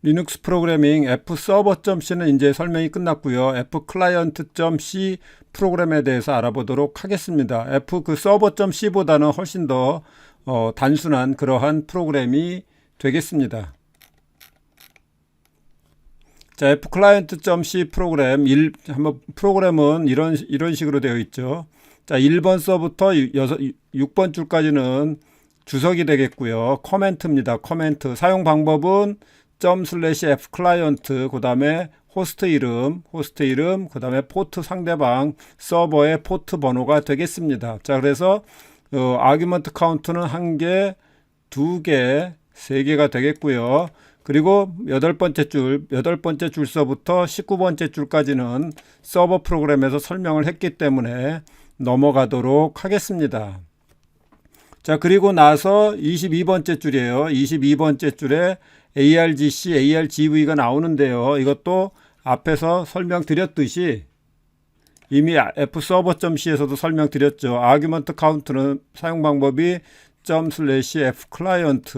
리눅스 프로그래밍 fserver.c는 이제 설명이 끝났고요. fclient.c 프로그램에 대해서 알아보도록 하겠습니다. server.c보다는 훨씬 더 단순한 그러한 프로그램이 되겠습니다. 자, fclient.c 프로그램은 이런 식으로 되어 있죠. 자, 1번 서부터 6번 줄까지는 주석이 되겠고요. 코멘트입니다. 코멘트. 사용 방법은 ./fclient 그 다음에 호스트 이름, 그 다음에 포트 상대방 서버의 포트 번호가 되겠습니다. 자, 그래서 아규먼트 카운트는 1개, 2개, 3개가 되겠고요. 그리고 8번째 줄서부터 19번째 줄까지는 서버 프로그램에서 설명을 했기 때문에 넘어가도록 하겠습니다. 자, 그리고 나서 22번째 줄이에요. 22번째 줄에 ARGC, ARGV가 나오는데요. 이것도 앞에서 설명드렸듯이 이미 fserver.c에서도 설명드렸죠. 아규먼트 카운트는 사용 방법이 ./fclient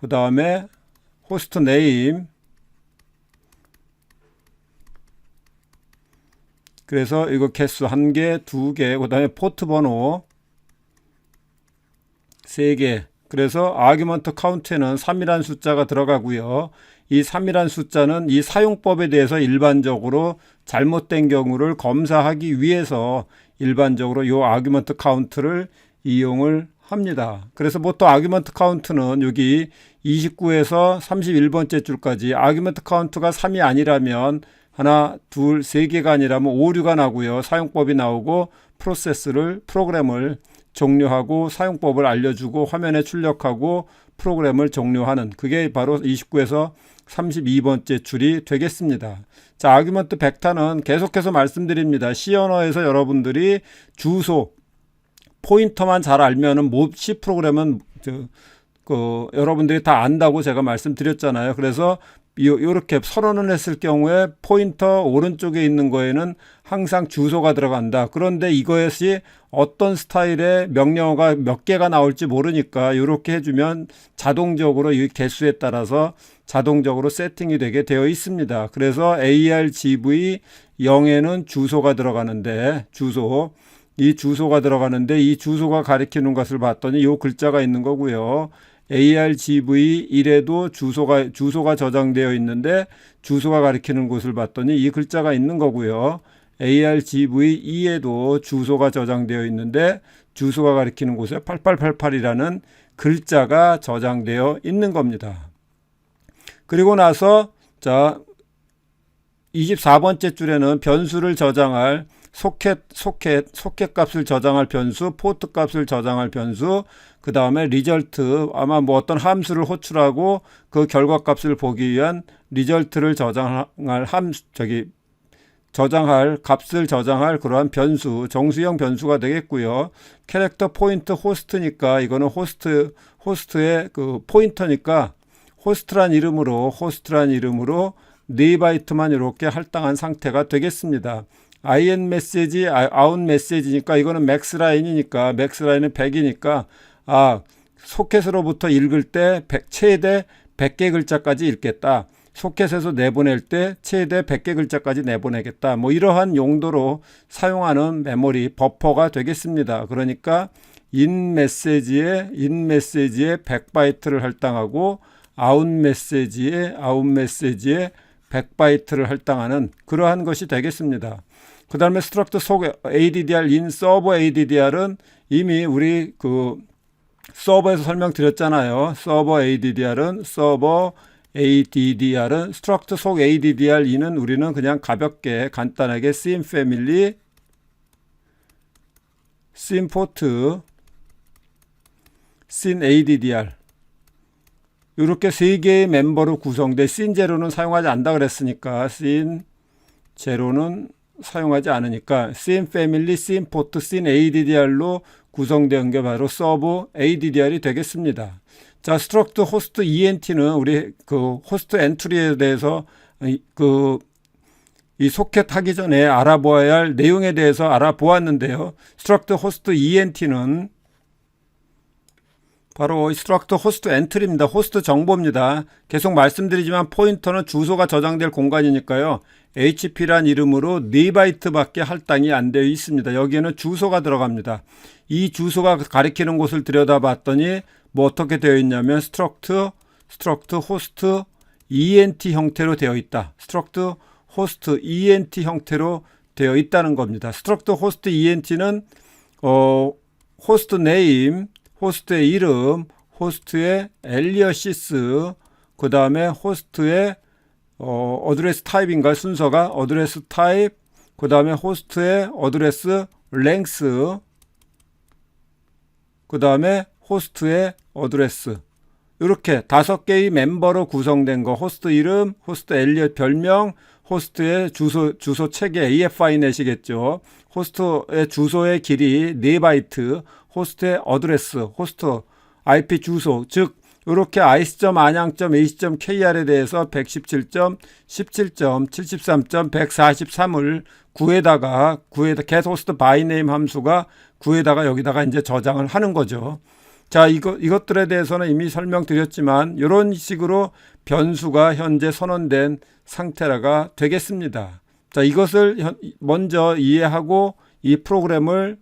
그 다음에 호스트 네임, 그래서 이거 개수 1개, 2개, 그 다음에 포트 번호 3개. 그래서 아규먼트 카운트에는 3이라는 숫자가 들어가고요. 이 3이라는 숫자는 이 사용법에 대해서 일반적으로 잘못된 경우를 검사하기 위해서 일반적으로 이 아규먼트 카운트를 이용을 합니다. 그래서 보통 아규먼트 카운트는 여기 29에서 31번째 줄까지 아규먼트 카운트가 3이 아니라면 하나, 둘, 3개가 아니라면 오류가 나고요. 사용법이 나오고 프로그램을 종료하고 사용법을 알려주고 화면에 출력하고 프로그램을 종료하는, 그게 바로 29에서 32번째 줄이 되겠습니다. 자, 아규먼트 벡터는 계속해서 말씀드립니다. C 언어에서 여러분들이 주소, 포인터만 잘 알면은 C 프로그램은 여러분들이 다 안다고 제가 말씀드렸잖아요. 그래서 이렇게 선언을 했을 경우에 포인터 오른쪽에 있는 거에는 항상 주소가 들어간다. 그런데 이것이 어떤 스타일의 명령어가 몇 개가 나올지 모르니까 이렇게 해주면 자동적으로 이 개수에 따라서 자동적으로 세팅이 되게 되어 있습니다. 그래서 ARGV 0에는 주소가 들어가는데 이 주소가 가리키는 것을 봤더니 이 글자가 있는 거고요. ARGV 1에도 주소가 저장되어 있는데 주소가 가리키는 곳을 봤더니 이 글자가 있는 거고요. ARGV 2에도 주소가 저장되어 있는데 주소가 가리키는 곳에 8888이라는 글자가 저장되어 있는 겁니다. 그리고 나서 자, 24번째 줄에는 변수를 저장할 소켓 값을 저장할 변수, 포트 값을 저장할 변수, 그 다음에 리절트, 아마 뭐 어떤 함수를 호출하고 그 결과 값을 보기 위한 리절트를 저장할 값을 저장할 그러한 변수, 정수형 변수가 되겠고요. 캐릭터 포인트 호스트니까 이거는 호스트의 그 포인터니까 호스트란 이름으로 4바이트만 이렇게 할당한 상태가 되겠습니다. in 메시지, out 메시지니까 이거는 맥스 라인이니까 맥스 라인은 100이니까 소켓으로부터 읽을 때 최대 100개 글자까지 읽겠다. 소켓에서 내보낼 때 최대 100개 글자까지 내보내겠다. 뭐 이러한 용도로 사용하는 메모리 버퍼가 되겠습니다. 그러니까 in 메시지에 100바이트를 할당하고 out 메시지에 100바이트를 할당하는 그러한 것이 되겠습니다. 그 다음에 스트럭트 속 ADDR, in 서버 ADDR은 이미 우리 서버에서 설명드렸잖아요. 서버 ADDR은 스트럭트 속 ADDR2는 우리는 그냥 가볍게 간단하게 scene family, scene port, scene ADDR 이렇게 3개의 멤버로 구성돼 scene 제로는 사용하지 않는다 그랬으니까 scene 제로는 사용하지 않으니까 scene family, scene port, scene ADDR로 구성된 게 바로 서버 ADDR이 되겠습니다. 자, 스트럭트 호스트 ENT는 우리 호스트 엔트리에 대해서 이 소켓 하기 전에 알아보아야 할 내용에 대해서 알아보았는데요. 스트럭트 호스트 ENT는 바로 struct host entry입니다. 호스트 정보입니다. 계속 말씀드리지만 포인터는 주소가 저장될 공간이니까요. hp란 이름으로 4바이트밖에 할당이 안 되어 있습니다. 여기에는 주소가 들어갑니다. 이 주소가 가리키는 곳을 들여다봤더니 뭐 어떻게 되어 있냐면 struct host ent 형태로 되어 있다. struct host ent 형태로 되어 있다는 겁니다. struct host ent는 host name, 호스트의 이름, 호스트의 aliases, 그 다음에 호스트의 어드레스 타입인가 순서가 어드레스 타입, 그 다음에 호스트의 어드레스 랭스, 그 다음에 호스트의 어드레스, 이렇게 5개의 멤버로 구성된 거, 호스트 이름, 호스트 엘리엇 별명, 호스트의 주소 체계 AFINet이겠죠. 호스트의 주소의 길이 4바이트, 호스트의 어드레스, 호스트 IP 주소, 즉 이렇게 ice.안양.ac.kr에 대해서 117.17.73.143을 구에다가 get host by name 함수가 구에다가 여기다가 이제 저장을 하는 거죠. 자, 이것들에 대해서는 이미 설명드렸지만 이런 식으로 변수가 현재 선언된 상태가 되겠습니다. 자, 이것을 먼저 이해하고 이 프로그램을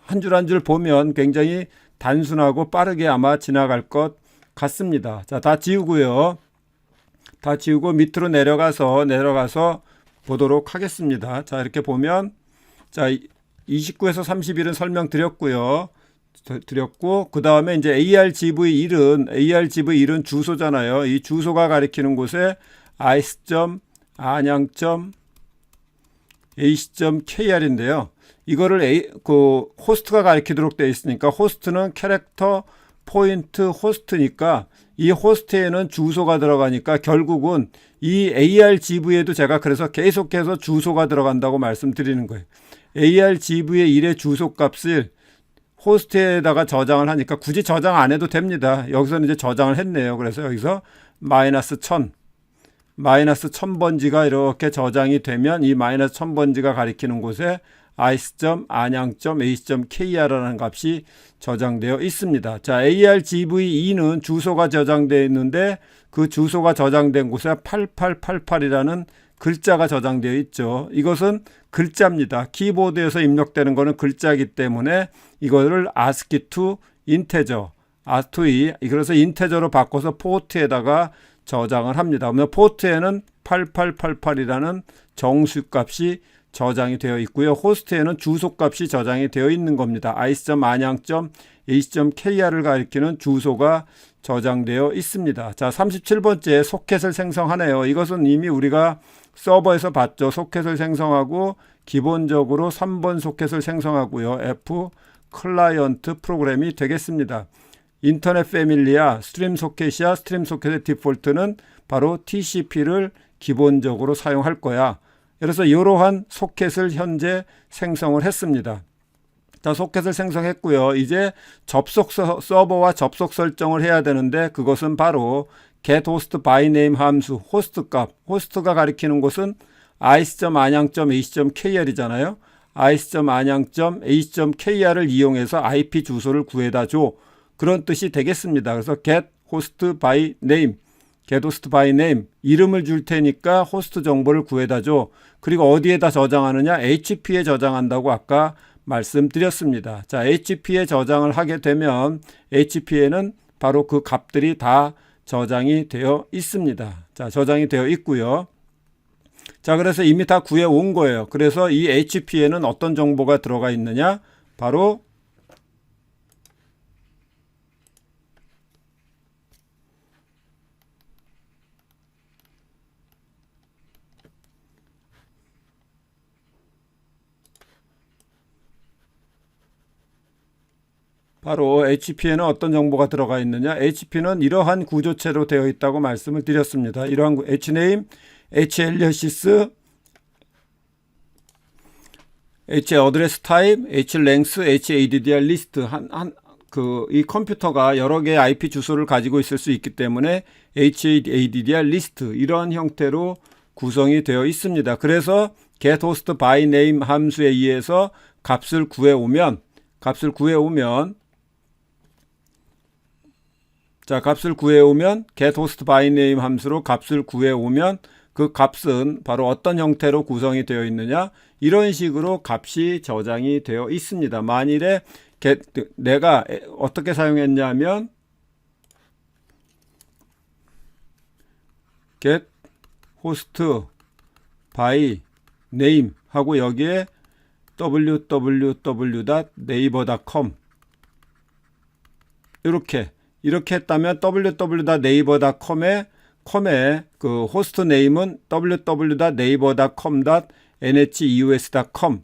한 줄 한 줄 보면 굉장히 단순하고 빠르게 아마 지나갈 것 같습니다. 자, 다 지우고요. 다 지우고 밑으로 내려가서 보도록 하겠습니다. 자, 이렇게 보면 자, 29에서 31은 설명드렸고요. 그 다음에 이제 ARGV1은 주소잖아요. 이 주소가 가리키는 곳에 ice.안양.ac.kr인데요. 이거를 호스트가 가리키도록 되어 있으니까 호스트는 캐릭터 포인트 호스트니까 이 호스트에는 주소가 들어가니까 결국은 이 ARGV에도 제가 그래서 계속해서 주소가 들어간다고 말씀드리는 거예요. ARGV의 1의 주소 값을 호스트에다가 저장을 하니까 굳이 저장 안 해도 됩니다. 여기서는 이제 저장을 했네요. 그래서 여기서 -1000번지가 이렇게 저장이 되면 이 -1000번지가 가리키는 곳에 ice.안양.ac.kr라는 값이 저장되어 있습니다. 자, ARGV2는 주소가 저장되어 있는데 그 주소가 저장된 곳에 8888이라는 글자가 저장되어 있죠. 이것은 글자입니다. 키보드에서 입력되는 것은 글자이기 때문에 이거를 ASCII to integer, 그래서 인테저로 바꿔서 포트에다가 저장을 합니다. 그러면 포트에는 8888이라는 정수값이 저장이 되어 있고요. 호스트에는 주소값이 저장이 되어 있는 겁니다. ice.안양.ac.kr을 가리키는 주소가 저장되어 있습니다. 자, 37번째 소켓을 생성하네요. 이것은 이미 우리가 서버에서 봤죠. 소켓을 생성하고 기본적으로 3번 소켓을 생성하고요. F 클라이언트 프로그램이 되겠습니다. 인터넷 패밀리야 스트림 소켓이야. 스트림 소켓의 디폴트는 바로 TCP를 기본적으로 사용할 거야. 그래서 이러한 소켓을 현재 생성을 했습니다. 자, 소켓을 생성했고요. 이제 서버와 접속 설정을 해야 되는데 그것은 바로 get host by name 함수 호스트 값. 호스트가 가리키는 곳은 ice.안양.ac.kr이잖아요. ice.안양.ac.kr을 이용해서 IP 주소를 구해다 줘. 그런 뜻이 되겠습니다. 그래서 get host by name. get host by name. 이름을 줄 테니까 호스트 정보를 구해다 줘. 그리고 어디에다 저장하느냐? HP에 저장한다고 아까 말씀드렸습니다. 자, HP에 저장을 하게 되면 HP에는 바로 그 값들이 다 저장이 되어 있습니다. 자, 저장이 되어 있고요. 자, 그래서 이미 다 구해 온 거예요. 그래서 이 HP에는 어떤 정보가 들어가 있느냐? 바로 HP에는 어떤 정보가 들어가 있느냐? HP는 이러한 구조체로 되어 있다고 말씀을 드렸습니다. 이러한 HNAME, HAliases, HAddress type, HLength, HADDR list 이 컴퓨터가 여러 개의 IP 주소를 가지고 있을 수 있기 때문에 HADDR list 이러한 형태로 구성이 되어 있습니다. 그래서 get host by name 함수에 의해서 값을 구해 오면 자, 값을 구해오면 getHostByName 함수로 값을 구해오면 그 값은 바로 어떤 형태로 구성이 되어 있느냐, 이런 식으로 값이 저장이 되어 있습니다. 만일에 내가 어떻게 사용했냐면 getHostByName 하고 여기에 www.naver.com 이렇게 했다면 www.naver.com의 그 호스트 네임은 www.naver.com.neus.com,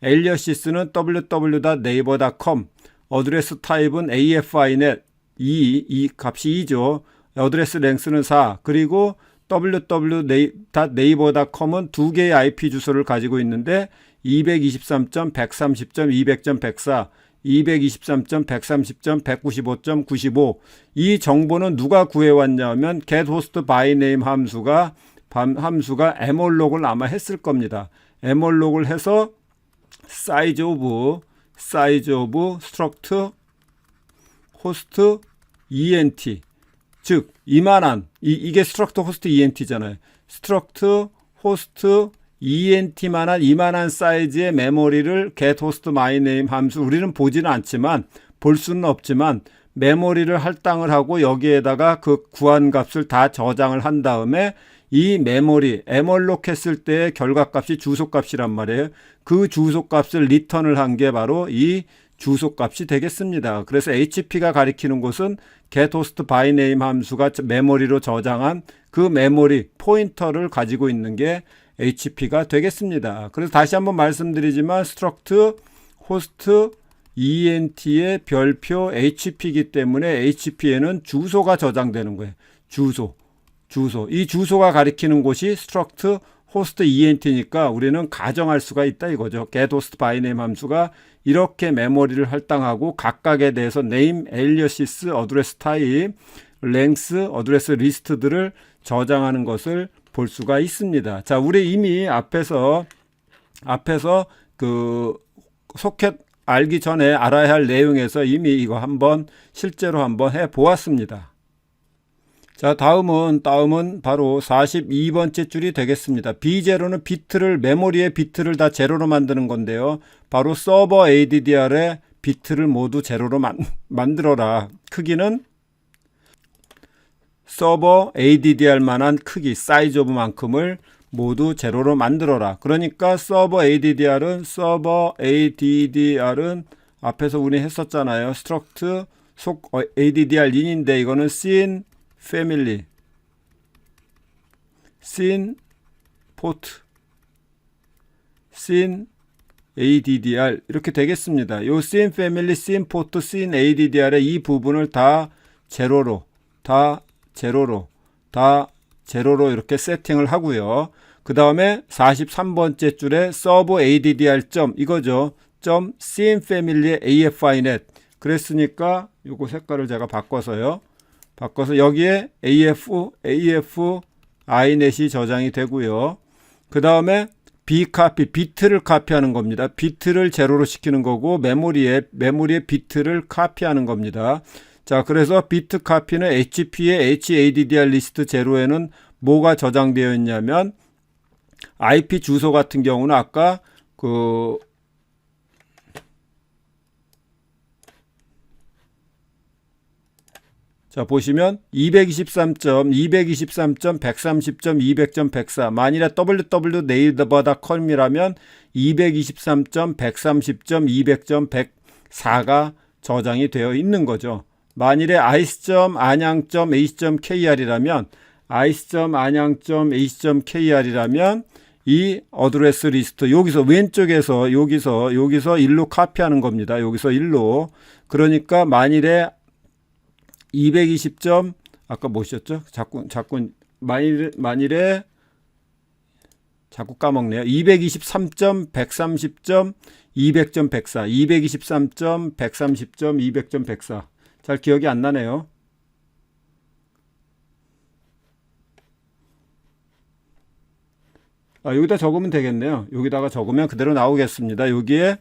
alias는 www.naver.com, 어드레스 타입은 AFINet, 이 값이 2죠. 어드레스 랭스는 4, 그리고 www.naver.com은 두 개의 IP 주소를 가지고 있는데 223.130.200.104, 223.130.195.95. 이 정보는 누가 구해왔냐면 getHostByName 함수가 emalloc 아마 했을 겁니다. emalloc 해서 size of struct host ent, 즉 이만한 이게 struct host ent잖아요. struct host ent만한 이만한 사이즈의 메모리를 getHostByName 함수, 우리는 보지는 않지만 볼 수는 없지만 메모리를 할당을 하고 여기에다가 그 구한 값을 다 저장을 한 다음에 이 메모리 emalloc 했을 때의 결과값이 주소값이란 말이에요. 그 주소값을 리턴을 한 게 바로 이 주소값이 되겠습니다. 그래서 HP가 가리키는 곳은 getHostByName 함수가 메모리로 저장한 그 메모리 포인터를 가지고 있는 게 HP가 되겠습니다. 그래서 다시 한번 말씀드리지만 struct host ent의 별표 HP이기 때문에 HP에는 주소가 저장되는 거예요. 주소. 이 주소가 가리키는 곳이 struct host ent니까 우리는 가정할 수가 있다 이거죠. getHostByName 함수가 이렇게 메모리를 할당하고 각각에 대해서 name, aliases, address type, length, address list들을 저장하는 것을 볼 수가 있습니다. 자, 우리 이미 앞에서 그 소켓 알기 전에 알아야 할 내용에서 이미 이거 실제로 한번 해 보았습니다. 자, 다음은 바로 42번째 줄이 되겠습니다. B0는 메모리의 비트를 다 제로로 만드는 건데요. 바로 서버 ADDR의 비트를 모두 제로로 만들어라. 크기는 서버 ADDR만한 크기, 사이즈 오브 만큼을 모두 제로로 만들어라. 그러니까 서버 ADDR은 앞에서 우리 했었잖아요. struct ADDR in인데 이거는 scene family, scene port, scene ADDR 이렇게 되겠습니다. 요 scene family, scene port, scene ADDR의 이 부분을 다 제로로 이렇게 세팅을 하고요. 그 다음에 43번째 줄에 serve ADDR 이거죠. scene family의 AFINet. 그랬으니까 요거 색깔을 제가 바꿔서 여기에 AFINet이 저장이 되고요. 그 다음에 비트를 카피하는 겁니다. 비트를 제로로 시키는 거고 메모리의 비트를 카피하는 겁니다. 자, 그래서 비트 카피는 HP의 HADDR 리스트 제로에는 뭐가 저장되어 있냐면 IP 주소 같은 경우는 아까 자, 보시면 223.130.200.104 만일에 www.naver.com이라면 223.130.200.104가 저장이 되어 있는 거죠. 만일에 ice.안양.ac.kr이라면 이 어드레스 리스트 여기서 왼쪽에서 여기서 일로 카피하는 겁니다. 여기서 일로. 그러니까 만일에 220. 아까 뭐셨죠? 자꾸 만일에 자꾸 까먹네요. 223.130.200.104 223.130.200.104 잘 기억이 안 나네요. 여기다 적으면 되겠네요. 여기다가 적으면 그대로 나오겠습니다. 여기에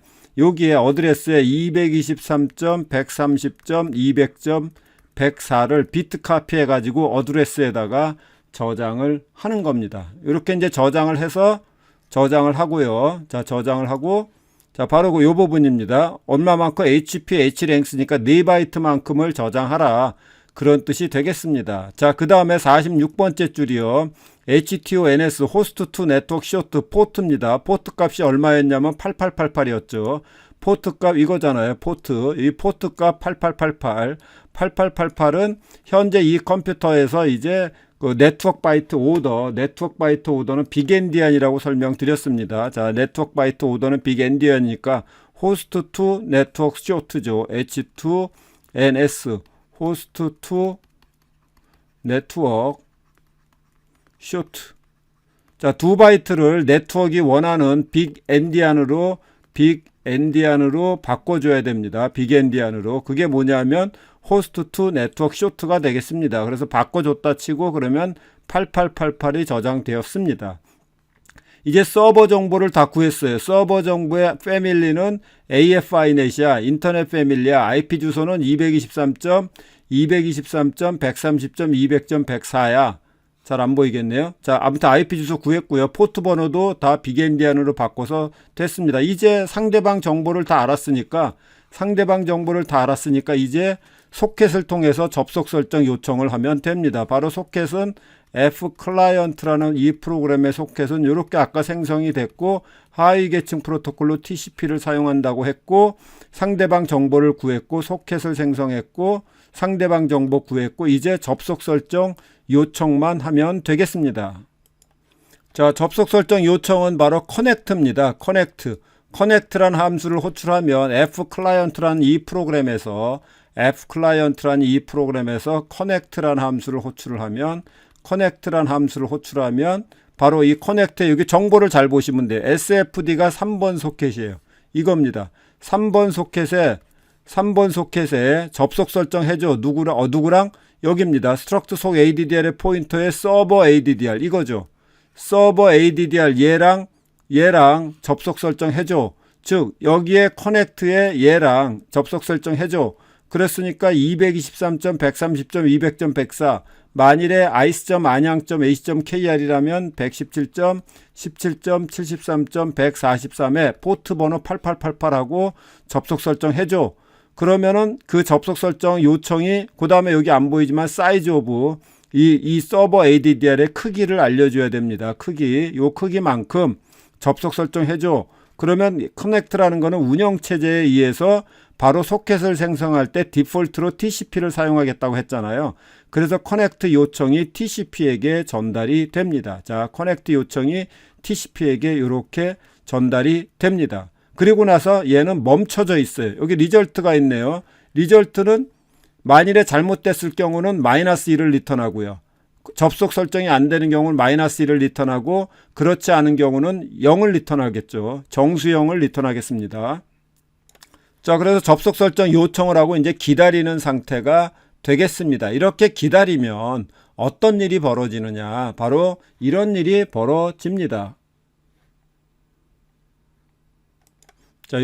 어드레스에 223.130.200.104 104를 비트 카피해 가지고 어드레스에다가 저장을 하는 겁니다. 이렇게 이제 저장을 해서 저장을 하고요. 자, 저장을 하고, 자, 바로 그 요 부분입니다. 얼마만큼 HP, H랭스니까 4바이트만큼을 저장하라. 그런 뜻이 되겠습니다. 자, 그 다음에 46번째 줄이요. HTONS, 호스트 투 네트워크 쇼트 포트입니다. 포트 값이 얼마였냐면 8888이었죠. 포트 값 이거잖아요. 포트. 이 포트 값 8888. 8888은 현재 이 컴퓨터에서 이제 그 네트워크 바이트 오더는 빅엔디언이라고 설명드렸습니다. 자, 네트워크 바이트 오더는 빅엔디언이니까 호스트 투 네트워크 쇼트죠. H2NS, 호스트 투 네트워크 쇼트. 자, 2바이트를 네트워크가 원하는 빅엔디언으로 바꿔줘야 됩니다. 빅엔디언으로. 그게 뭐냐면 호스트 투 네트워크 쇼트가 되겠습니다. 그래서 바꿔줬다 치고 그러면 8888이 저장되었습니다. 이제 서버 정보를 다 구했어요. 서버 정보의 패밀리는 AFINet이야. 인터넷 패밀리야. IP 주소는 223.130.200.104야. 잘 안 보이겠네요. 자, 아무튼 IP 주소 구했고요. 포트 번호도 다 빅엔디언으로 바꿔서 됐습니다. 이제 상대방 정보를 다 알았으니까 이제 소켓을 통해서 접속 설정 요청을 하면 됩니다. 바로 소켓은 Fclient라는 이 프로그램의 소켓은 이렇게 아까 생성이 됐고 하위 계층 프로토콜로 TCP를 사용한다고 했고 상대방 정보를 구했고 소켓을 생성했고 상대방 정보 구했고 이제 접속 설정 요청만 하면 되겠습니다. 자, 접속 설정 요청은 바로 connect입니다. connect라는 함수를 호출하면 Fclient라는 이 프로그램에서 connect라는 함수를 호출하면 바로 이 connect에 여기 정보를 잘 보시면 돼요. SFD가 3번 소켓이에요. 이겁니다. 3번 소켓에 접속 설정해줘. 누구랑? 여기입니다. struct 속 ADDR의 포인터에 서버 ADDR 이거죠. 서버 ADDR 얘랑 접속 설정해줘. 즉 여기에 connect에 얘랑 접속 설정해줘. 그랬으니까 223.130.200.104 만일에 ice.안양.ac.kr이라면 117.17.73.143에 포트 번호 8888하고 접속 설정해줘. 그러면은 그 접속 설정 요청이 그 다음에 여기 안 보이지만 사이즈 오브 이 서버 ADDR의 크기를 알려줘야 됩니다. 요 크기만큼 접속 설정해줘. 그러면 커넥트라는 거는 운영체제에 의해서 바로 소켓을 생성할 때 디폴트로 TCP를 사용하겠다고 했잖아요. 그래서 커넥트 요청이 TCP에게 전달이 됩니다. 자, 커넥트 요청이 TCP에게 이렇게 전달이 됩니다. 그리고 나서 얘는 멈춰져 있어요. 여기 리절트가 있네요. 리절트는 만일에 잘못됐을 경우는 -1을 리턴하고요. 접속 설정이 안 되는 경우는 -1을 리턴하고 그렇지 않은 경우는 0을 리턴하겠죠. 정수 0을 리턴하겠습니다. 자, 그래서 접속 설정 요청을 하고 이제 기다리는 상태가 되겠습니다. 이렇게 기다리면 어떤 일이 벌어지느냐? 바로 이런 일이 벌어집니다. 자,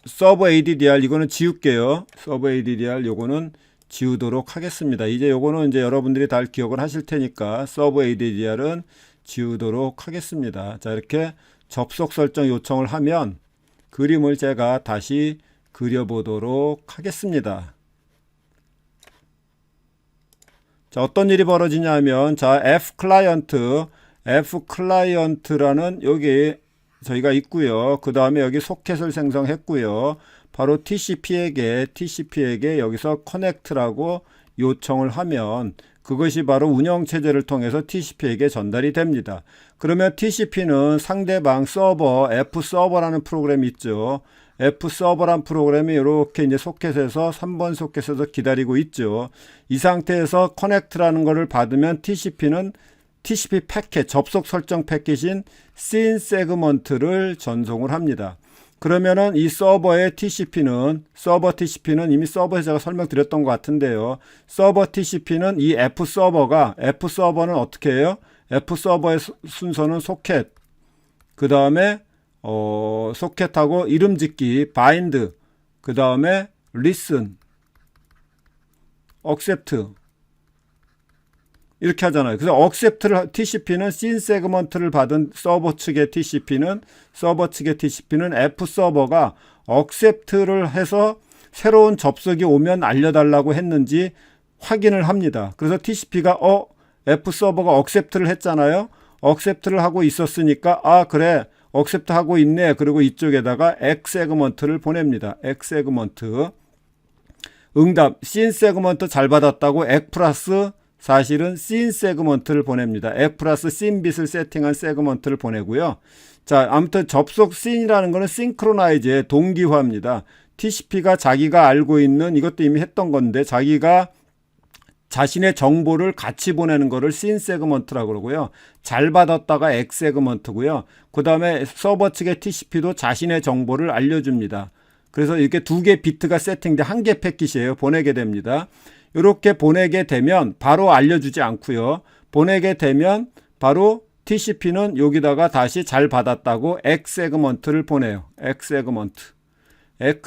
서버 ADDR 이거는 지울게요. 서버 ADDR 요거는 지우도록 하겠습니다. 이제 요거는 이제 여러분들이 다 기억을 하실 테니까 서버 ADDR은 지우도록 하겠습니다. 자, 이렇게 접속 설정 요청을 하면 그림을 제가 다시 그려보도록 하겠습니다. 자, 어떤 일이 벌어지냐면, 자, Fclient라는 여기 저희가 있고요. 그 다음에 여기 소켓을 생성했고요. 바로 TCP에게 여기서 connect라고 요청을 하면 그것이 바로 운영체제를 통해서 TCP에게 전달이 됩니다. 그러면 TCP는 상대방 서버, F서버라는 프로그램이 있죠. F서버란 프로그램이 이렇게 이제 소켓에서 3번 소켓에서 기다리고 있죠. 이 상태에서 connect라는 것을 받으면 TCP는 TCP 패킷, 접속 설정 패킷인 SYN 세그먼트를 전송을 합니다. 그러면은 이 서버의 서버 TCP는 이미 서버에서 제가 설명드렸던 것 같은데요. 서버 TCP는 이 F서버는 어떻게 해요? F서버의 순서는 소켓, 그 다음에 소켓하고 이름 짓기, bind, 그 다음에 listen, accept 이렇게 하잖아요. 그래서 accept를 TCP는 씬 세그먼트를 받은 서버 측의 TCP는 F 서버가 accept를 해서 새로운 접속이 오면 알려달라고 했는지 확인을 합니다. 그래서 TCP가 F 서버가 accept를 했잖아요. accept를 하고 있었으니까 그래 accept 하고 있네. 그리고 이쪽에다가 X 세그먼트를 보냅니다. X 세그먼트 응답 씬 세그먼트 잘 받았다고 X 플러스 사실은 씬 세그먼트를 보냅니다. X 플러스 씬 bit을 세팅한 세그먼트를 보내고요. 자, 아무튼 접속 씬이라는 거는 싱크로나이즈의 동기화입니다. TCP가 자기가 알고 있는 이것도 이미 했던 건데 자기가 자신의 정보를 같이 보내는 거를 씬 세그먼트라고 그러고요. 잘 받았다가 X 세그먼트고요. 그 다음에 서버 측의 TCP도 자신의 정보를 알려줍니다. 그래서 이렇게 두 개 비트가 세팅돼 한 개 패킷이에요. 보내게 됩니다. 이렇게 보내게 되면 바로 알려주지 않고요. 보내게 되면 바로 TCP는 여기다가 다시 잘 받았다고 X 세그먼트를 보내요. X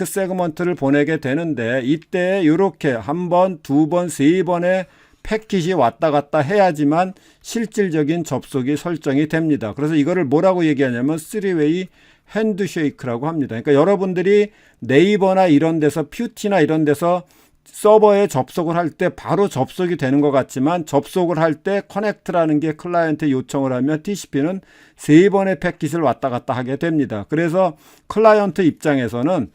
세그먼트를 보내게 되는데 이때 이렇게 한 번, 두 번, 세 번의 패킷이 왔다 갔다 해야지만 실질적인 접속이 설정이 됩니다. 그래서 이거를 뭐라고 얘기하냐면 3웨이 핸드쉐이크라고 합니다. 그러니까 여러분들이 네이버나 이런 데서 퓨티나 이런 데서 서버에 접속을 할 때 바로 접속이 되는 것 같지만 접속을 할 때 커넥트라는 게 클라이언트에 요청을 하면 TCP는 세 번의 패킷을 왔다 갔다 하게 됩니다. 그래서 클라이언트 입장에서는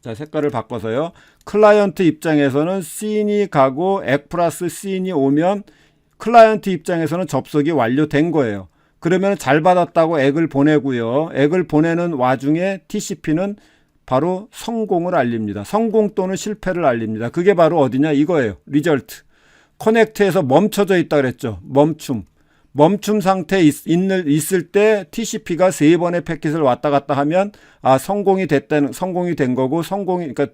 자, 색깔을 바꿔서요. 클라이언트 입장에서는 씬이 가고 X 플러스 씬이 오면 클라이언트 입장에서는 접속이 완료된 거예요. 그러면 잘 받았다고 X를 보내고요. X를 보내는 와중에 TCP는 바로 성공을 알립니다. 성공 또는 실패를 알립니다. 그게 바로 어디냐 이거예요. 리절트. 커넥트에서 멈춰져 있다 그랬죠. 멈춤 상태에 있을 때 TCP가 세 번의 패킷을 왔다 갔다 하면 성공이 된 거고 그러니까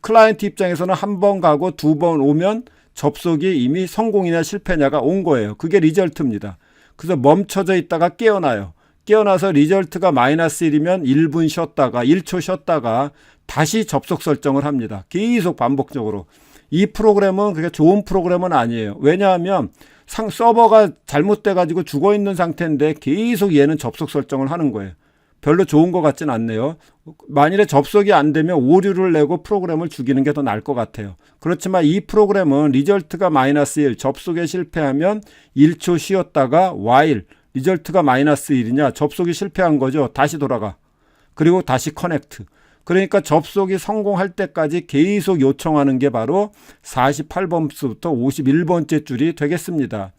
클라이언트 입장에서는 한 번 가고 두 번 오면 접속이 이미 성공이냐 실패냐가 온 거예요. 그게 리절트입니다. 그래서 멈춰져 있다가 깨어나요. 깨어나서 리절트가 마이너스 1이면 1분 쉬었다가 1초 쉬었다가 다시 접속 설정을 합니다. 계속 반복적으로. 이 프로그램은 그렇게 좋은 프로그램은 아니에요. 왜냐하면 서버가 잘못돼 가지고 죽어 있는 상태인데 계속 얘는 접속 설정을 하는 거예요. 별로 좋은 것 같진 않네요. 만일에 접속이 안 되면 오류를 내고 프로그램을 죽이는 게 더 나을 것 같아요. 그렇지만 이 프로그램은 리절트가 마이너스 1, 접속에 실패하면 1초 쉬었다가 while 리절트가 마이너스 1이냐 접속이 실패한 거죠. 다시 돌아가. 그리고 다시 커넥트. 그러니까 접속이 성공할 때까지 계속 요청하는 게 바로 48번부터 51번째 줄이 되겠습니다.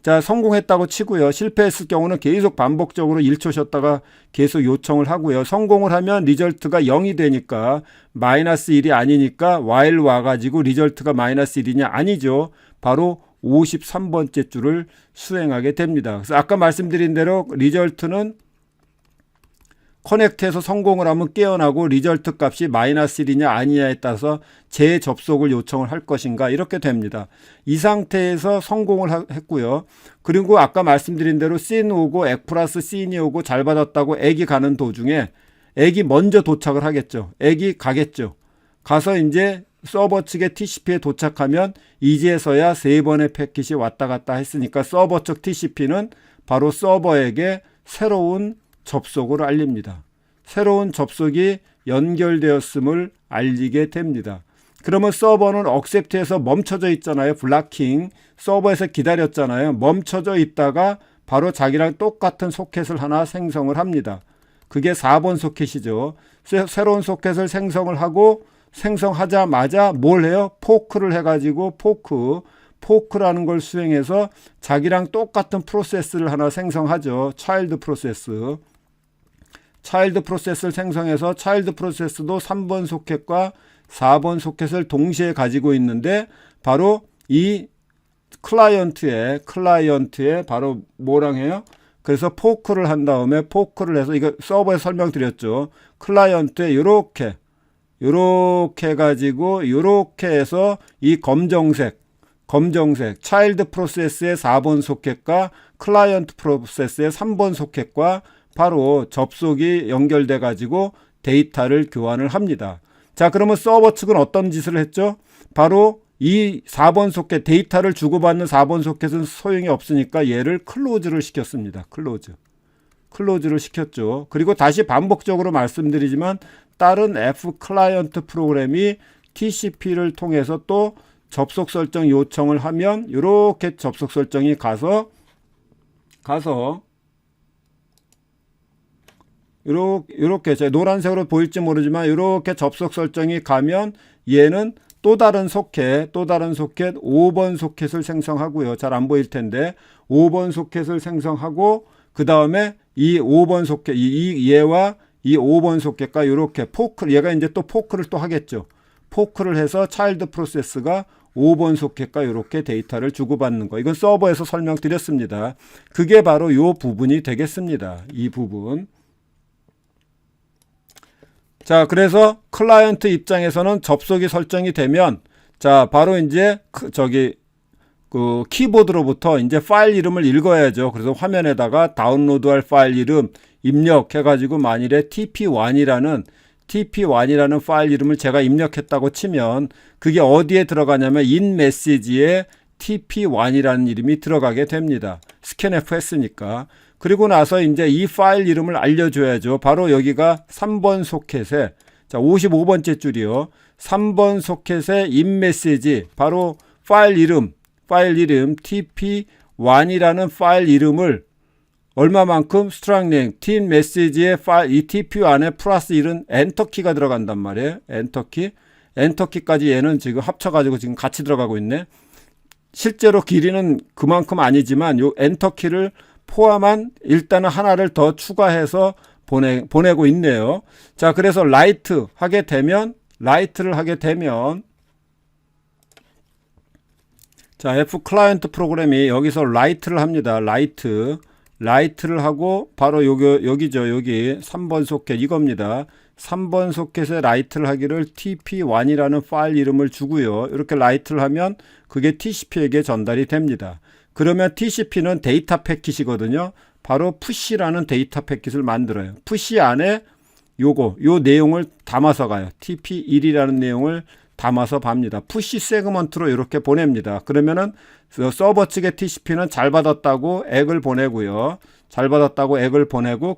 자, 성공했다고 치고요. 실패했을 경우는 계속 반복적으로 1초 쉬었다가 계속 요청을 하고요. 성공을 하면 리절트가 0이 되니까 마이너스 1이 아니니까 while 와가지고 리절트가 마이너스 1이냐 아니죠. 바로 53번째 줄을 수행하게 됩니다. 그래서 아까 말씀드린 대로 리절트는 커넥트에서 성공을 하면 깨어나고 리절트 값이 마이너스 1이냐 아니냐에 따라서 재접속을 요청을 할 것인가 이렇게 됩니다. 이 상태에서 성공을 했고요. 그리고 아까 말씀드린 대로 씬 오고 X 플러스 씬이 오고 잘 받았다고 X이 가는 도중에 X이 먼저 도착을 하겠죠. X이 가겠죠. 가서 이제 서버 측의 TCP에 도착하면 이제서야 세 번의 패킷이 왔다 갔다 했으니까 서버 측 TCP는 바로 서버에게 새로운 접속을 알립니다. 새로운 접속이 연결되었음을 알리게 됩니다. 그러면 서버는 accept에서 멈춰져 있잖아요. 블락킹. 서버에서 기다렸잖아요. 멈춰져 있다가 바로 자기랑 똑같은 소켓을 하나 생성을 합니다. 그게 4번 소켓이죠. 새로운 소켓을 생성을 하고 생성하자마자 뭘 해요? 포크를 해가지고 포크라는 걸 수행해서 자기랑 똑같은 프로세스를 하나 생성하죠. 차일드 프로세스를 생성해서 차일드 프로세스도 3번 소켓과 4번 소켓을 동시에 가지고 있는데 바로 이 클라이언트에 바로 뭐랑 해요? 그래서 포크를 한 다음에 포크를 해서 이거 서버에 설명드렸죠. 클라이언트에 요렇게 해가지고 요렇게 해서 이 검정색 차일드 프로세스의 4번 소켓과 클라이언트 프로세스의 3번 소켓과 바로 접속이 연결돼 가지고 데이터를 교환을 합니다. 자, 그러면 서버 측은 어떤 짓을 했죠? 바로 이 4번 소켓, 데이터를 주고받는 4번 소켓은 소용이 없으니까 얘를 클로즈를 시켰습니다. 클로즈를 시켰죠. 그리고 다시 반복적으로 말씀드리지만 다른 F 클라이언트 프로그램이 TCP를 통해서 또 접속 설정 요청을 하면 이렇게 접속 설정이 가서 이렇게 제 노란색으로 보일지 모르지만 이렇게 접속 설정이 가면 얘는 또 다른 소켓 5번 소켓을 생성하고요. 잘 안 보일 텐데 5번 소켓을 생성하고 그 다음에 이 5번 소켓 얘와 이 5번 소켓과 이렇게 얘가 이제 또 포크를 또 하겠죠. 포크를 해서 차일드 프로세스가 5번 소켓과 이렇게 데이터를 주고받는 거. 이건 서버에서 설명드렸습니다. 그게 바로 이 부분이 되겠습니다. 이 부분. 자, 그래서 클라이언트 입장에서는 접속이 설정이 되면 자, 바로 이제 그 키보드로부터 이제 파일 이름을 읽어야죠. 그래서 화면에다가 다운로드할 파일 이름 입력해가지고 만일에 TP1이라는 파일 이름을 제가 입력했다고 치면 그게 어디에 들어가냐면 인메시지에 TP1이라는 이름이 들어가게 됩니다. 스캔F 했으니까. 그리고 나서 이제 이 파일 이름을 알려줘야죠. 바로 여기가 3번 소켓에, 자, 55번째 줄이요. 3번 소켓의 인메시지, 바로 파일 이름 TP1이라는 파일 이름을 얼마만큼 스트랑링 팀 메시지의 파일 이 TP 안에 플러스 1은 엔터키가 들어간단 말이에요. 엔터키까지 얘는 지금 합쳐가지고 지금 같이 들어가고 있네. 실제로 길이는 그만큼 아니지만 요 엔터키를 포함한 일단은 하나를 더 추가해서 보내고 있네요. 자, 그래서 라이트를 하게 되면 자, F 클라이언트 프로그램이 여기서 라이트를 합니다. 라이트를 하고 바로 여기죠. 여기 3번 소켓 이겁니다. 3번 소켓에 라이트를 하기를 TP1이라는 파일 이름을 주고요. 이렇게 라이트를 하면 그게 TCP에게 전달이 됩니다. 그러면 TCP는 데이터 패킷이거든요. 바로 푸시라는 데이터 패킷을 만들어요. 푸시 안에 요 내용을 담아서 가요. TP1이라는 내용을 담아서 갑니다. 푸시 세그먼트로 이렇게 보냅니다. 그러면은 서버 측의 TCP는 잘 받았다고 액을 보내고요.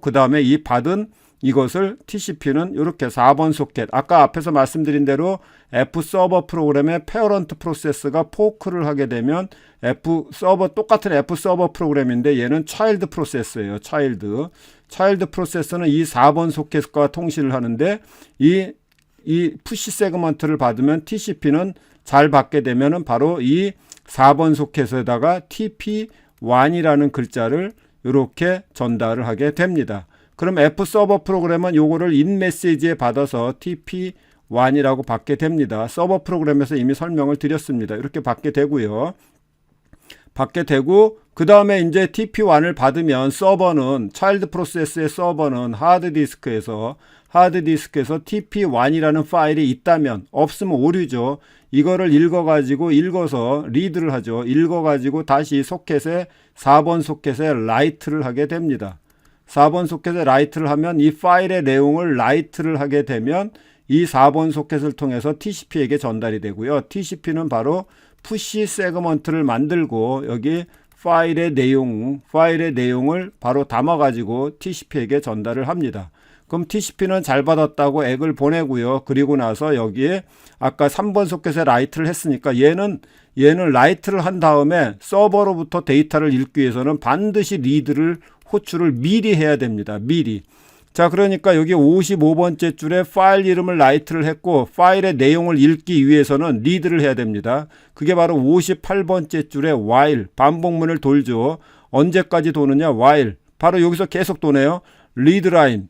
그 다음에 이 받은 이것을 TCP는 이렇게 4번 소켓, 아까 앞에서 말씀드린 대로 F 서버 프로그램의 페어런트 프로세스가 포크를 하게 되면 똑같은 F 서버 프로그램인데 얘는 차일드 프로세스예요. 차일드 프로세스는 이 4번 소켓과 통신을 하는데 이 푸시 세그먼트를 받으면 TCP는 잘 받게 되면은 바로 이 4번 소켓에다가 TP1이라는 글자를 이렇게 전달을 하게 됩니다. 그럼 F 서버 프로그램은 요거를 인메시지에 받아서 TP1이라고 받게 됩니다. 서버 프로그램에서 이미 설명을 드렸습니다. 이렇게 받게 되고 그 다음에 이제 TP1을 받으면 서버는 차일드 프로세스의 서버는 하드디스크에서 TP1이라는 파일이 있다면, 없으면 오류죠. 이거를 읽어서 리드를 하죠. 읽어가지고 다시 4번 소켓에 라이트를 하게 됩니다. 4번 소켓에 라이트를 하면 이 파일의 내용을 라이트를 하게 되면 이 4번 소켓을 통해서 TCP에게 전달이 되고요. TCP는 바로 푸시 세그먼트를 만들고 여기 파일의 내용을 바로 담아가지고 TCP에게 전달을 합니다. 그럼 TCP는 잘 받았다고 액을 보내고요. 그리고 나서 여기에 아까 3번 소켓에 라이트를 했으니까 얘는 라이트를 한 다음에 서버로부터 데이터를 읽기 위해서는 반드시 호출을 미리 해야 됩니다. 미리. 자, 그러니까 여기 55번째 줄에 파일 이름을 라이트를 했고 파일의 내용을 읽기 위해서는 리드를 해야 됩니다. 그게 바로 58번째 줄에 while, 반복문을 돌죠. 언제까지 도느냐? while. 바로 여기서 계속 도네요. readline,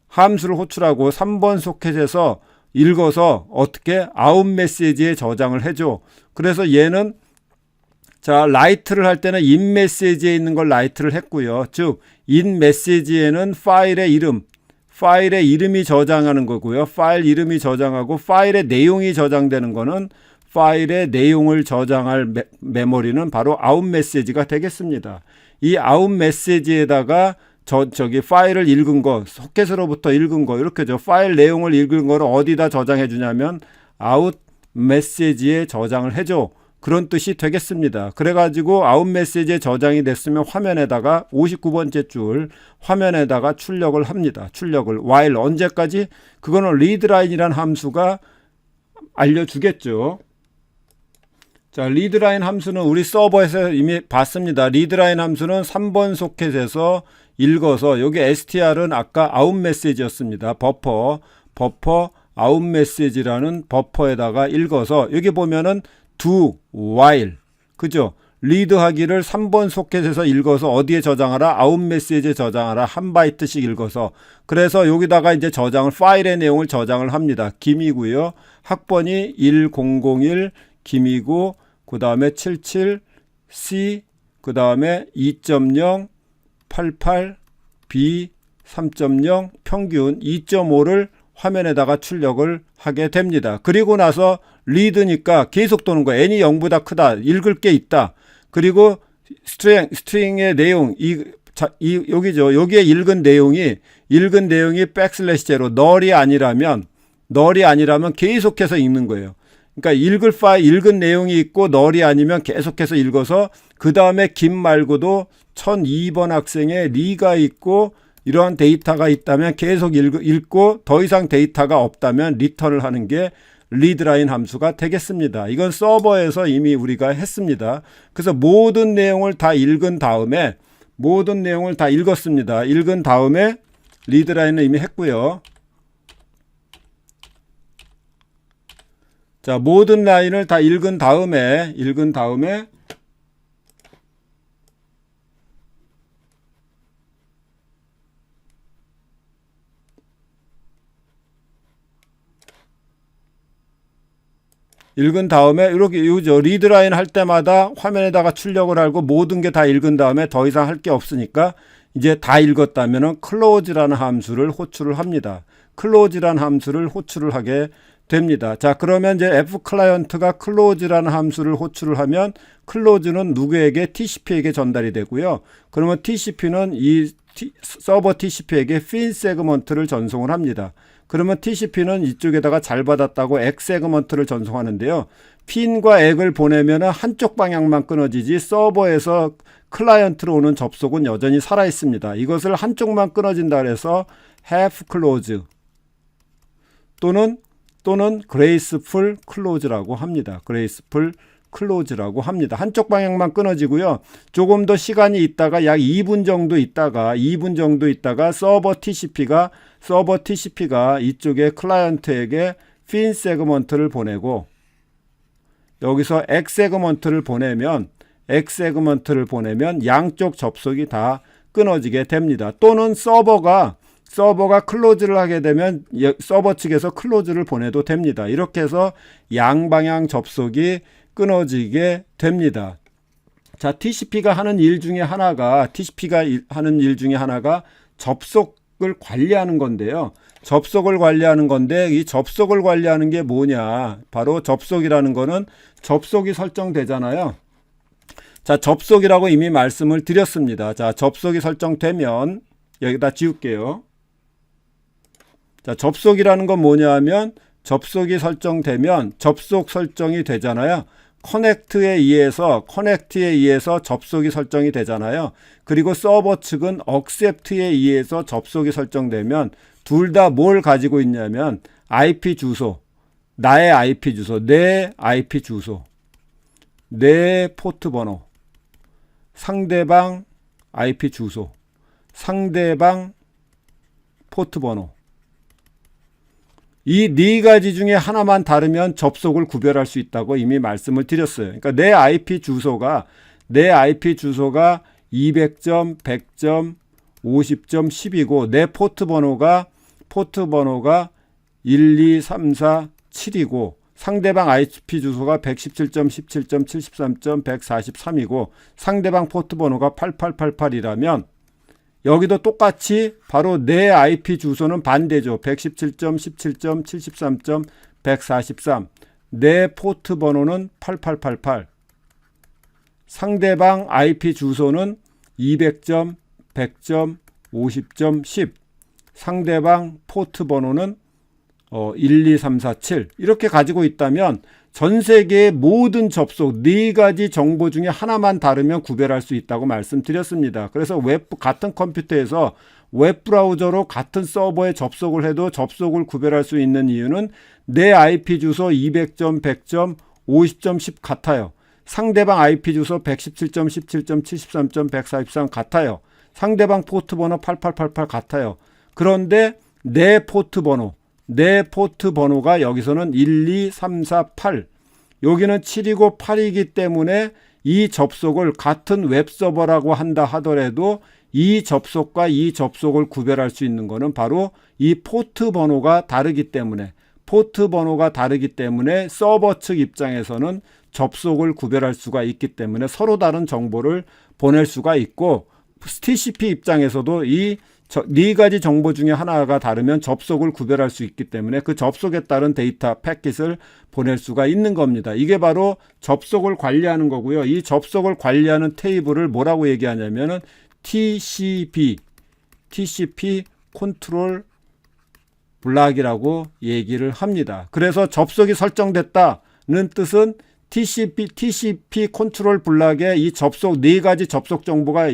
함수를 호출하고 3번 소켓에서 읽어서 어떻게 아웃 메시지에 저장을 해줘. 그래서 얘는 자, 라이트를 할 때는 인 메시지에 있는 걸 라이트를 했고요. 즉, 인 메시지에는 파일의 이름이 저장하는 거고요. 파일 이름이 저장하고 파일의 내용이 저장되는 거는 파일의 내용을 저장할 메모리는 바로 아웃 메시지가 되겠습니다. 이 아웃 메시지에다가 파일을 읽은 거, 소켓으로부터 읽은 거, 이렇게죠. 파일 내용을 읽은 거를 어디다 저장해 주냐면 아웃 메시지에 저장을 해줘. 그런 뜻이 되겠습니다. 그래가지고 아웃 메시지에 저장이 됐으면 화면에다가 59번째 줄 화면에다가 출력을 합니다. 출력을 while 언제까지? 그거는 readline이라는 함수가 알려주겠죠. 자, readline 함수는 우리 서버에서 이미 봤습니다. readline 함수는 3번 소켓에서 읽어서 여기 str은 아까 아웃 메시지였습니다. 버퍼 아웃 메시지라는 버퍼에다가 읽어서 여기 보면은 do while 그죠? 리드하기를 3번 소켓에서 읽어서 어디에 저장하라? 아웃 메시지에 저장하라. 한 바이트씩 읽어서. 그래서 여기다가 이제 저장을 파일의 내용을 저장을 합니다. 김이고요. 학번이 1001 김이고 그 다음에 77C 그 다음에 2.0 88 B 3.0 평균 2.5를 화면에다가 출력을 하게 됩니다. 그리고 나서 리드니까 계속 도는 거예요. n이 0보다 크다. 읽을 게 있다. 그리고 스트링의 내용 여기죠. 여기에 읽은 내용이 백슬래시 제로 널이 아니라면 계속해서 읽는 거예요. 그러니까 읽은 내용이 있고 널이 아니면 계속해서 읽어서 그 다음에 김 말고도 1002번 학생의 리가 있고 이러한 데이터가 있다면 계속 읽고 더 이상 데이터가 없다면 리턴을 하는 게 리드라인 함수가 되겠습니다. 이건 서버에서 이미 우리가 했습니다. 그래서 모든 내용을 다 읽은 다음에 읽은 다음에 리드라인은 이미 했고요. 자, 모든 라인을 다 읽은 다음에 이렇게 리드라인 할 때마다 화면에다가 출력을 하고 모든 게 다 읽은 다음에 더 이상 할 게 없으니까 이제 다 읽었다면은 close라는 함수를 호출을 합니다. close라는 함수를 호출을 하게 됩니다. 자, 그러면 이제 F 클라이언트가 close라는 함수를 호출을 하면 close는 누구에게? TCP에게 전달이 되고요. 그러면 TCP는 이 서버 TCP에게 fin 세그먼트를 전송을 합니다. 그러면 TCP는 이쪽에다가 잘 받았다고 액 세그먼트를 전송하는데요. 핀과 액을 보내면 한쪽 방향만 끊어지지 서버에서 클라이언트로 오는 접속은 여전히 살아 있습니다. 이것을 한쪽만 끊어진다 그래서 half close 또는 graceful close라고 합니다. graceful close라고 합니다. 한쪽 방향만 끊어지고요. 조금 더 시간이 있다가 약 2분 정도 있다가 서버 TCP가 이쪽에 클라이언트에게 fin 세그먼트를 보내고 여기서 액 세그먼트를 보내면 양쪽 접속이 다 끊어지게 됩니다. 또는 서버가 클로즈를 하게 되면 서버 측에서 클로즈를 보내도 됩니다. 이렇게 해서 양방향 접속이 끊어지게 됩니다. 자, TCP가 하는 일 중에 하나가 접속을 관리하는 건데요. 접속을 관리하는 건데 이 접속을 관리하는 게 뭐냐? 바로 접속이라는 거는 접속이 설정되잖아요. 자, 접속이라고 이미 말씀을 드렸습니다. 자, 접속이 설정되면 여기다 지울게요. 자, 접속이라는 건 뭐냐 하면 접속이 설정되면 접속 설정이 되잖아요. 커넥트에 의해서 접속이 설정이 되잖아요. 그리고 서버 측은 accept에 의해서 접속이 설정되면 둘 다 뭘 가지고 있냐면 IP 주소, 나의 IP 주소, 내 IP 주소, 내 포트 번호, 상대방 IP 주소, 상대방 포트 번호. 이 네 가지 중에 하나만 다르면 접속을 구별할 수 있다고 이미 말씀을 드렸어요. 그러니까 내 IP 주소가 200점, 100점, 50점, 10이고 내 포트 번호가 1, 2, 3, 4, 7이고 상대방 IP 주소가 117점, 17점, 73점, 143이고 상대방 포트 번호가 8888이라면 여기도 똑같이 바로 내 IP 주소는 반대죠. 117점, 17점, 73점, 143. 내 포트 번호는 8888. 상대방 IP 주소는 200점, 100점, 50점, 10. 상대방 포트 번호는 1, 2, 3, 4, 7. 이렇게 가지고 있다면 전 세계의 모든 접속 4가지 정보 중에 하나만 다르면 구별할 수 있다고 말씀드렸습니다. 그래서 같은 컴퓨터에서 웹브라우저로 같은 서버에 접속을 해도 접속을 구별할 수 있는 이유는 내 IP 주소 200점, 100점, 50점, 10 같아요. 상대방 IP 주소 117점, 17점, 73점, 143 같아요. 상대방 포트 번호 8888 같아요. 그런데 내 포트 번호가 여기서는 1, 2, 3, 4, 8. 여기는 7이고 8이기 때문에 이 접속을 같은 웹서버라고 한다 하더라도 이 접속과 이 접속을 구별할 수 있는 것은 바로 이 포트 번호가 다르기 때문에 서버 측 입장에서는 접속을 구별할 수가 있기 때문에 서로 다른 정보를 보낼 수가 있고, TCP 입장에서도 이 4가지 정보 중에 하나가 다르면 접속을 구별할 수 있기 때문에 그 접속에 따른 데이터 패킷을 보낼 수가 있는 겁니다. 이게 바로 접속을 관리하는 거고요. 이 접속을 관리하는 테이블을 뭐라고 얘기하냐면은 TCP 컨트롤 블락이라고 얘기를 합니다. 그래서 접속이 설정됐다는 뜻은 TCP 컨트롤 블락에 이 접속 4가지 접속 정보가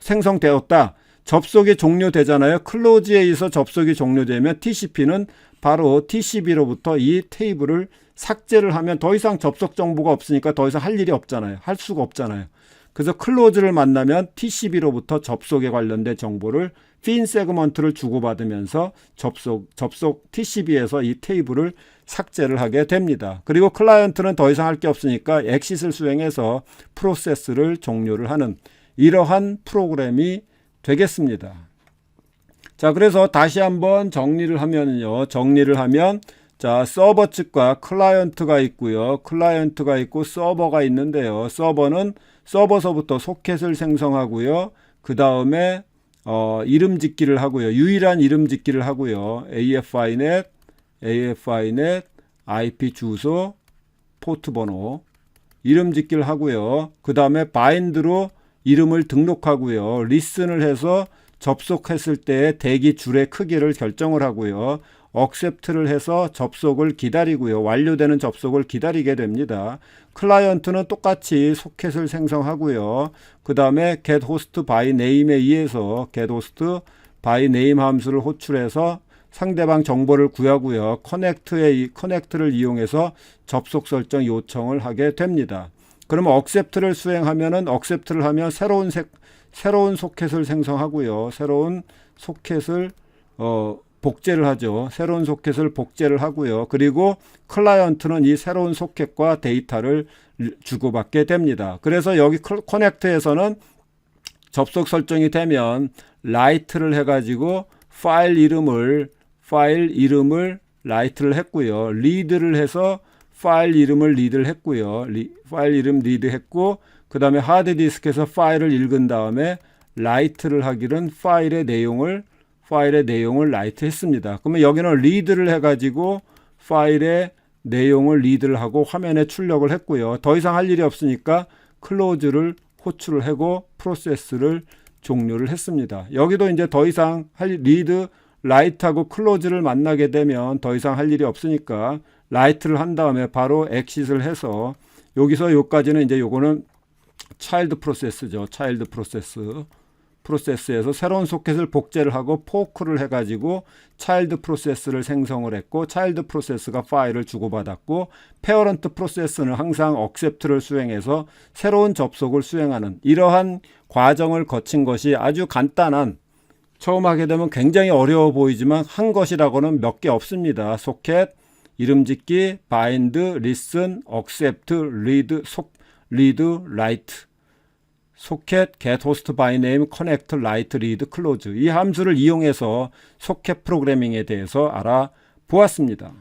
생성되었다. 접속이 종료되잖아요. 클로즈에 의해서 접속이 종료되면 TCP는 바로 TCP로부터 이 테이블을 삭제를 하면 더 이상 접속 정보가 없으니까 더 이상 할 일이 없잖아요. 할 수가 없잖아요. 그래서 클로즈를 만나면 TCP로부터 접속에 관련된 정보를 핀 세그먼트를 주고받으면서 접속 TCP에서 이 테이블을 삭제를 하게 됩니다. 그리고 클라이언트는 더 이상 할 게 없으니까 엑싯을 수행해서 프로세스를 종료를 하는 이러한 프로그램이 되겠습니다. 자, 그래서 다시 한번 정리를 하면 자, 서버 측과 클라이언트가 있고요. 클라이언트가 있고 서버가 있는데요. 서버는 서버서부터 소켓을 생성하고요. 그 다음에 이름 짓기를 하고요. 유일한 이름 짓기를 하고요. AFINet, IP 주소, 포트 번호, 이름 짓기를 하고요. 그 다음에 바인드로 이름을 등록하고요. 리슨을 해서 접속했을 때 대기 줄의 크기를 결정을 하고요. accept를 해서 접속을 기다리고요. 완료되는 접속을 기다리게 됩니다. 클라이언트는 똑같이 소켓을 생성하고요. 그 다음에 get host by name에 의해서 get host by name 함수를 호출해서 상대방 정보를 구하고요. connect를 이용해서 접속 설정 요청을 하게 됩니다. 그러면 accept를 수행하면은 accept를 하면 새로운 소켓을 생성하고요. 새로운 소켓을 복제를 하죠. 새로운 소켓을 복제를 하고요. 그리고 클라이언트는 이 새로운 소켓과 데이터를 주고받게 됩니다. 그래서 여기 커넥트에서는 접속 설정이 되면 write를 해가지고 파일 이름을 write를 했고요. read를 해서 파일 이름을 리드를 했고요. 파일 이름 리드했고, 그 다음에 하드디스크에서 파일을 읽은 다음에 write를 하기는 파일의 내용을 라이트 했습니다. 그러면 여기는 리드를 해가지고 파일의 내용을 리드를 하고 화면에 출력을 했고요. 더 이상 할 일이 없으니까 클로즈를 호출을 하고 프로세스를 종료를 했습니다. 여기도 이제 더 이상 리드, 라이트하고 클로즈를 만나게 되면 더 이상 할 일이 없으니까 라이트를 한 다음에 바로 엑싯을 해서 여기서 여기까지는 이제 요거는 차일드 프로세스죠. 차일드 프로세스에서 새로운 소켓을 복제를 하고 포크를 해가지고 차일드 프로세스를 생성을 했고, 차일드 프로세스가 파일을 주고받았고, 페어런트 프로세스는 항상 accept를 수행해서 새로운 접속을 수행하는 이러한 과정을 거친 것이 아주 간단한, 처음 하게 되면 굉장히 어려워 보이지만 한 것이라고는 몇 개 없습니다. 소켓, 이름 짓기, bind, listen, accept, read, write, 소켓, get host by name, connect, write, read, close. 이 함수를 이용해서 소켓 프로그래밍에 대해서 알아보았습니다.